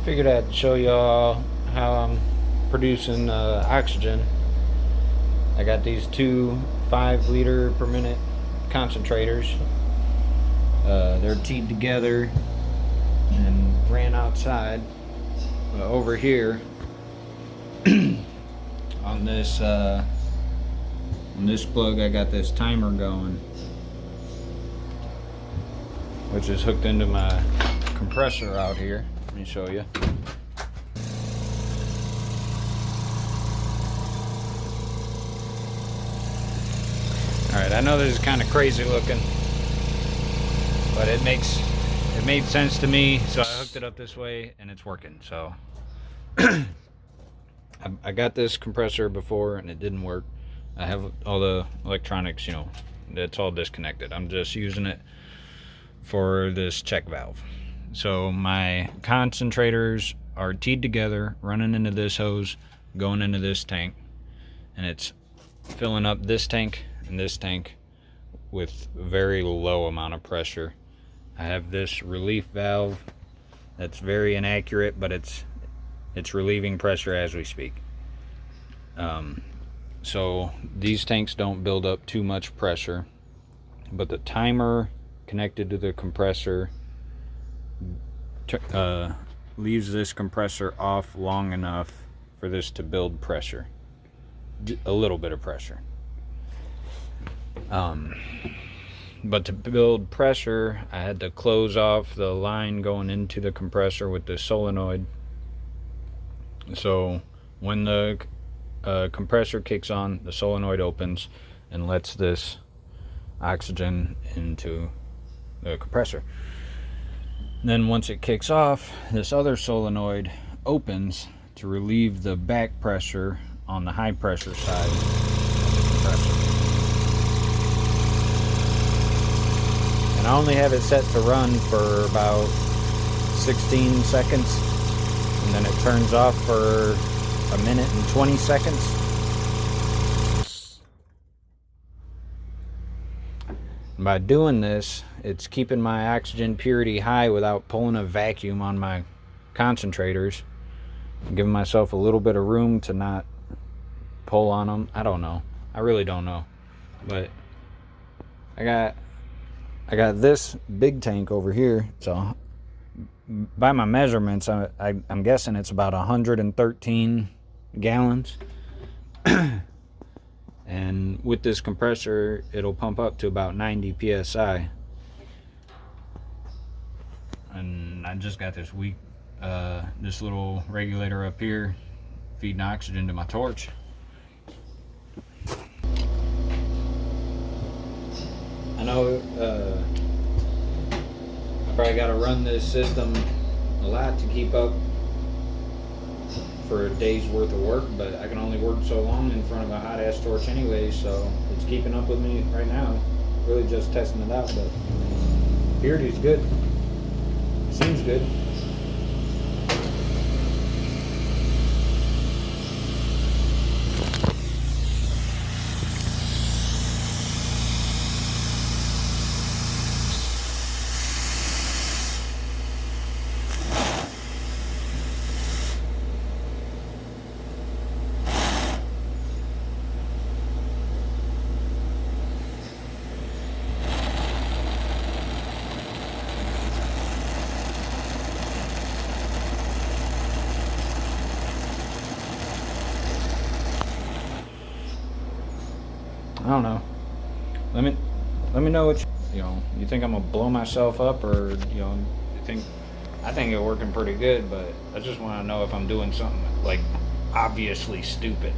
Figured I'd show y'all how I'm producing oxygen. I got these two 5 liter per minute concentrators. They're teed together and ran outside. Over here on this plug, I got this timer going, which is hooked into my compressor out here. Let me show you. Alright, I know this is kind of crazy looking, but it made sense to me, so I hooked it up this way and it's working. So I got this compressor before and it didn't work. I have all the electronics, it's all disconnected. I'm just using it for this check valve. So my concentrators are teed together, running into this hose, going into this tank, and it's filling up this tank and this tank with very low amount of pressure. I have this relief valve that's very inaccurate, but it's relieving pressure as we speak. So these tanks don't build up too much pressure, but the timer connected to the compressor leaves this compressor off long enough for this to build pressure, a little bit of pressure. But to build pressure, I had to close off the line going into the compressor with the solenoid. So when the compressor kicks on, the solenoid opens and lets this oxygen into the compressor. Then once it kicks off, this other solenoid opens to relieve the back pressure on the high pressure side of the compressor. And I only have it set to run for about 16 seconds, and then it turns off for 1 minute and 20 seconds. And by doing this, it's keeping my oxygen purity high without pulling a vacuum on my concentrators. I'm giving myself a little bit of room to not pull on them. I don't know. I really don't know. But I got this big tank over here. So by my measurements, I'm guessing it's about 113 gallons. And with this compressor, it'll pump up to about 90 psi. And I just got this this little regulator up here feeding oxygen to my torch. I know I probably got to run this system a lot to keep up for a day's worth of work, but I can only work so long in front of a hot ass torch anyway, so it's keeping up with me right now. Really just testing it out, but purity's good. Seems good. I don't know. Let me know what you think I'm gonna blow myself up, or I think it's working pretty good, but I just want to know if I'm doing something like obviously stupid.